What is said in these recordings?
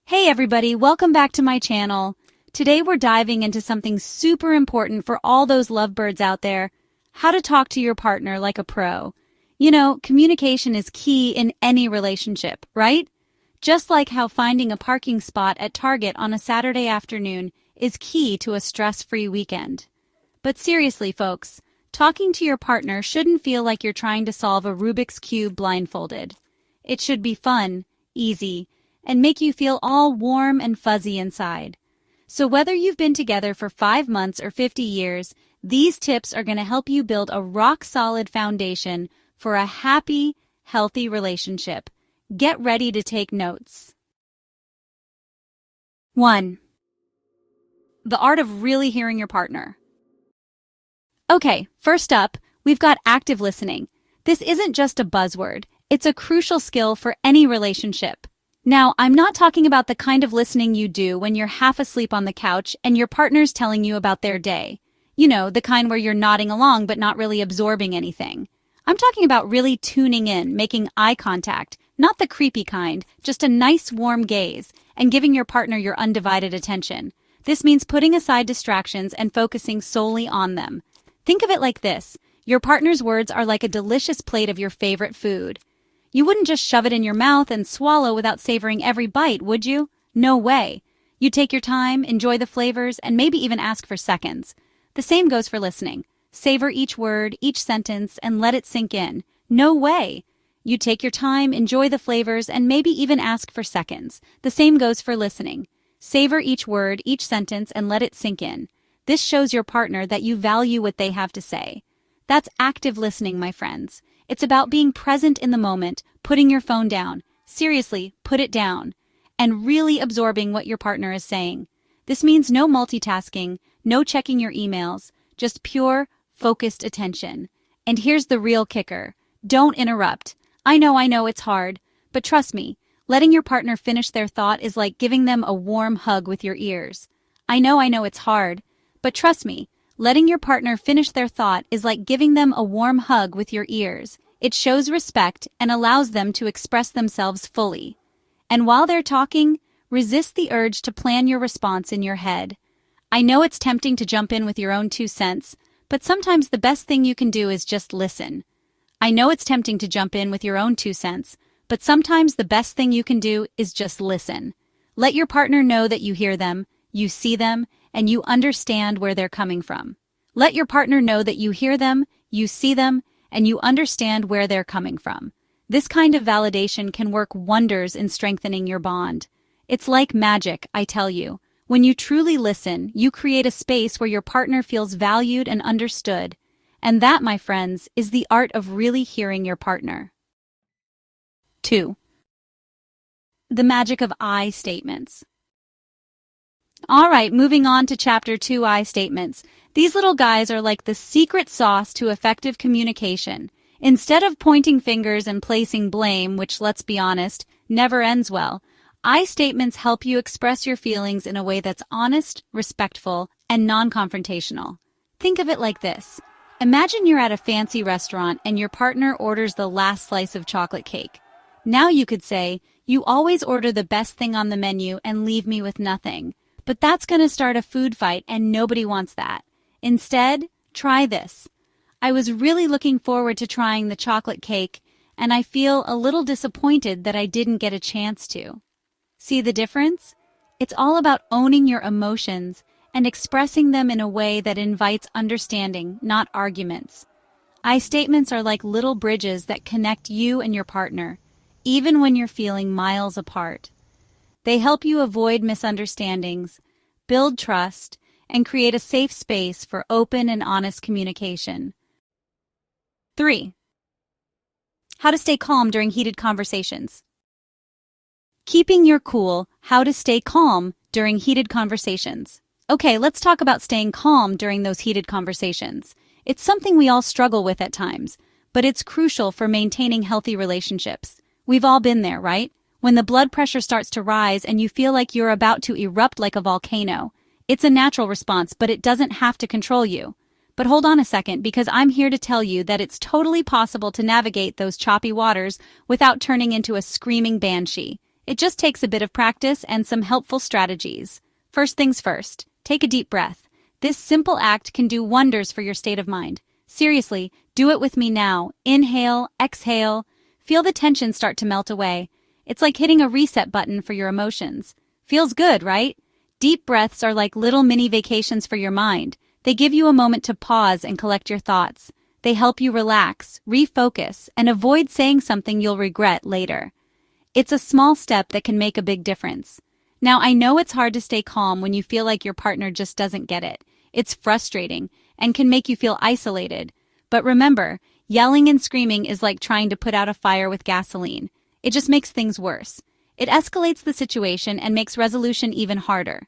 Hey everybody, welcome back to my channel. Today we're diving into something super important for all those lovebirds out there: how to talk to your partner like a pro. You know, communication is key in any relationship, right? Just like how finding a parking spot at Target on a Saturday afternoon is key to a stress-free weekend. But seriously, folks, talking to your partner shouldn't feel like you're trying to solve a Rubik's Cube blindfolded. It should be fun, easy, and make you feel all warm and fuzzy inside. So whether you've been together for 5 months or 50 years, these tips are going to help you build a rock-solid foundation for a happy, healthy relationship. Get ready to take notes. 1. The art of really hearing your partner. Okay, first up, we've got active listening. This isn't just a buzzword. It's a crucial skill for any relationship. Now, I'm not talking about the kind of listening you do when you're half asleep on the couch and your partner's telling you about their day. You know, the kind where you're nodding along but not really absorbing anything. I'm talking about really tuning in, making eye contact, not the creepy kind, just a nice warm gaze, and giving your partner your undivided attention. This means putting aside distractions and focusing solely on them. Think of it like this: your partner's words are like a delicious plate of your favorite food. You wouldn't just shove it in your mouth and swallow without savoring every bite, would you? No way. You take your time, enjoy the flavors, and maybe even ask for seconds. The same goes for listening. Savor each word, each sentence, and let it sink in. No way. You take your time, enjoy the flavors, and maybe even ask for seconds. The same goes for listening. Savor each word, each sentence, and let it sink in. This shows your partner that you value what they have to say. That's active listening, my friends. It's about being present in the moment, putting your phone down. Seriously, put it down. And really absorbing what your partner is saying. This means no multitasking, no checking your emails, just pure, focused attention. And here's the real kicker: don't interrupt. I know it's hard, but trust me, letting your partner finish their thought is like giving them a warm hug with your ears. I know it's hard, but trust me, letting your partner finish their thought is like giving them a warm hug with your ears. It shows respect and allows them to express themselves fully. And while they're talking, resist the urge to plan your response in your head. I know it's tempting to jump in with your own 2 cents, but sometimes the best thing you can do is just listen. I know it's tempting to jump in with your own 2 cents, but sometimes the best thing you can do is just listen. Let your partner know that you hear them, you see them, and you understand where they're coming from. Let your partner know that you hear them, you see them, and you understand where they're coming from. This kind of validation can work wonders in strengthening your bond. It's like magic, I tell you. When you truly listen, you create a space where your partner feels valued and understood. And that, my friends, is the art of really hearing your partner. 2. The magic of I statements. All right, moving on to Chapter 2, I statements. These little guys are like the secret sauce to effective communication. Instead of pointing fingers and placing blame, which, let's be honest, never ends well, I statements help you express your feelings in a way that's honest, respectful, and non-confrontational. Think of it like this. Imagine you're at a fancy restaurant and your partner orders the last slice of chocolate cake. Now you could say, "You always order the best thing on the menu and leave me with nothing." But that's going to start a food fight, and nobody wants that. Instead, try this. "I was really looking forward to trying the chocolate cake, and I feel a little disappointed that I didn't get a chance to." See the difference? It's all about owning your emotions and expressing them in a way that invites understanding, not arguments. I statements are like little bridges that connect you and your partner, even when you're feeling miles apart. They help you avoid misunderstandings, build trust, and create a safe space for open and honest communication. 3. How to stay calm during heated conversations. Keeping your cool, how to stay calm during heated conversations. Okay, let's talk about staying calm during those heated conversations. It's something we all struggle with at times, but it's crucial for maintaining healthy relationships. We've all been there, right? When the blood pressure starts to rise and you feel like you're about to erupt like a volcano. It's a natural response, but it doesn't have to control you. But hold on a second, because I'm here to tell you that it's totally possible to navigate those choppy waters without turning into a screaming banshee. It just takes a bit of practice and some helpful strategies. First things first, take a deep breath. This simple act can do wonders for your state of mind. Seriously, do it with me now. Inhale, exhale. Feel the tension start to melt away. It's like hitting a reset button for your emotions. Feels good, right? Deep breaths are like little mini vacations for your mind. They give you a moment to pause and collect your thoughts. They help you relax, refocus, and avoid saying something you'll regret later. It's a small step that can make a big difference. Now, I know it's hard to stay calm when you feel like your partner just doesn't get it. It's frustrating and can make you feel isolated. But remember, yelling and screaming is like trying to put out a fire with gasoline. It just makes things worse. It escalates the situation and makes resolution even harder.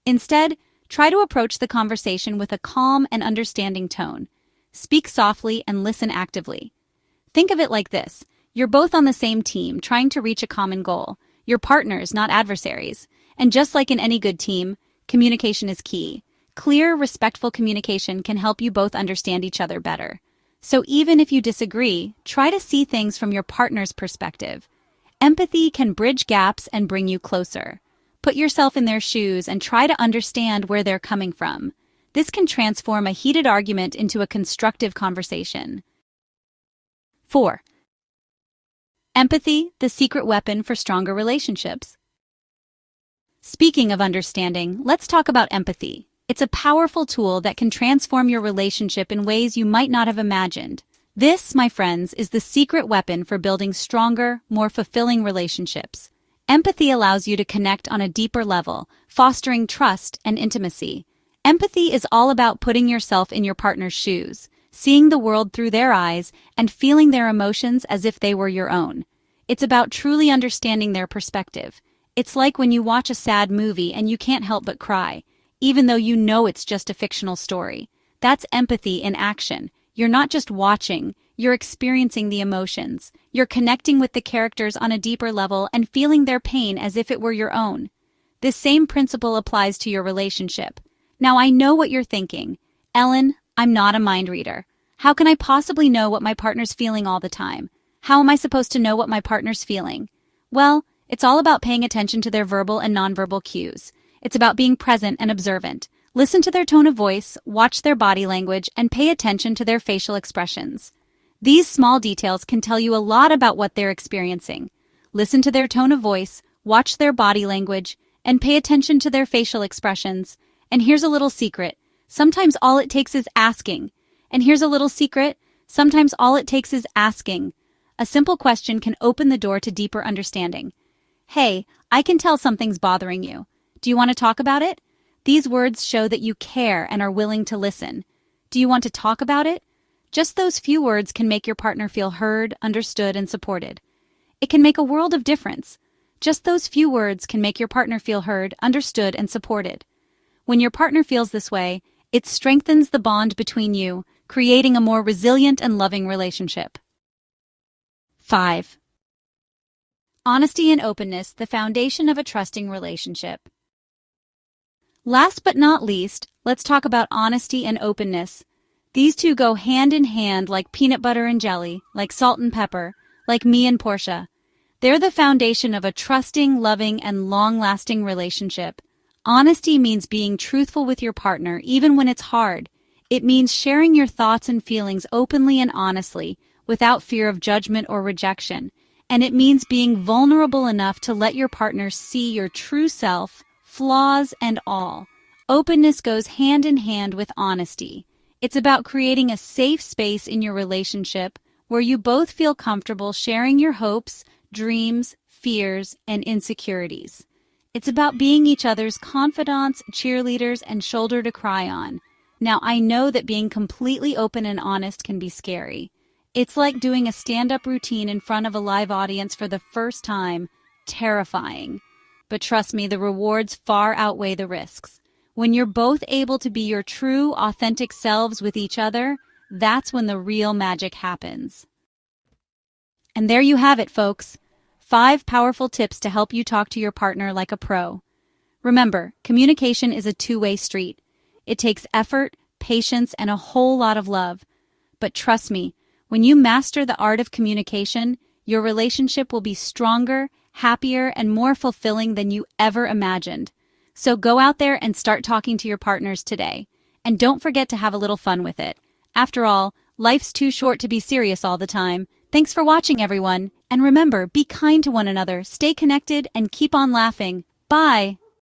Instead, try to approach the conversation with a calm and understanding tone. Speak softly and listen actively. Think of it like this. You're both on the same team, trying to reach a common goal. You're partners, not adversaries. And just like in any good team, communication is key. Clear, respectful communication can help you both understand each other better. So even if you disagree, try to see things from your partner's perspective. Empathy can bridge gaps and bring you closer. Put yourself in their shoes and try to understand where they're coming from. This can transform a heated argument into a constructive conversation. 4. Empathy, the secret weapon for stronger relationships. Speaking of understanding, let's talk about empathy. It's a powerful tool that can transform your relationship in ways you might not have imagined. This, my friends, is the secret weapon for building stronger, more fulfilling relationships. Empathy allows you to connect on a deeper level, fostering trust and intimacy. Empathy is all about putting yourself in your partner's shoes, seeing the world through their eyes, and feeling their emotions as if they were your own. It's about truly understanding their perspective. It's like when you watch a sad movie and you can't help but cry, even though you know it's just a fictional story. That's empathy in action. You're not just watching, you're experiencing the emotions. You're connecting with the characters on a deeper level and feeling their pain as if it were your own. This same principle applies to your relationship. Now, I know what you're thinking. Ellen, I'm not a mind reader. How can I possibly know what my partner's feeling all the time? How am I supposed to know what my partner's feeling? Well, it's all about paying attention to their verbal and nonverbal cues. It's about being present and observant. Listen to their tone of voice, watch their body language, and pay attention to their facial expressions. These small details can tell you a lot about what they're experiencing. Listen to their tone of voice, watch their body language, and pay attention to their facial expressions. And here's a little secret. Sometimes all it takes is asking. And here's a little secret. Sometimes all it takes is asking. A simple question can open the door to deeper understanding. Hey, I can tell something's bothering you. Do you want to talk about it? These words show that you care and are willing to listen. Do you want to talk about it? Just those few words can make your partner feel heard, understood, and supported. It can make a world of difference. Just those few words can make your partner feel heard, understood, and supported. When your partner feels this way, it strengthens the bond between you, creating a more resilient and loving relationship. 5. Honesty and openness, the foundation of a trusting relationship. Last but not least, let's talk about honesty and openness. These two go hand in hand like peanut butter and jelly, like salt and pepper, like me and Portia. They're the foundation of a trusting, loving, and long-lasting relationship. Honesty means being truthful with your partner, even when it's hard. It means sharing your thoughts and feelings openly and honestly, without fear of judgment or rejection. And it means being vulnerable enough to let your partner see your true self, flaws and all. Openness goes hand in hand with honesty. It's about creating a safe space in your relationship where you both feel comfortable sharing your hopes, dreams, fears, and insecurities. It's about being each other's confidants, cheerleaders, and shoulder to cry on. Now, I know that being completely open and honest can be scary. It's like doing a stand-up routine in front of a live audience for the first time. Terrifying. But trust me, the rewards far outweigh the risks. When you're both able to be your true, authentic selves with each other, that's when the real magic happens. And there you have it, folks. 5 powerful tips to help you talk to your partner like a pro. Remember, communication is a two-way street. It takes effort, patience, and a whole lot of love. But trust me, when you master the art of communication, your relationship will be stronger, happier, and more fulfilling than you ever imagined. So go out there and start talking to your partners today. And don't forget to have a little fun with it. After all, life's too short to be serious all the time. Thanks for watching, everyone. And remember, be kind to one another, stay connected, and keep on laughing. Bye!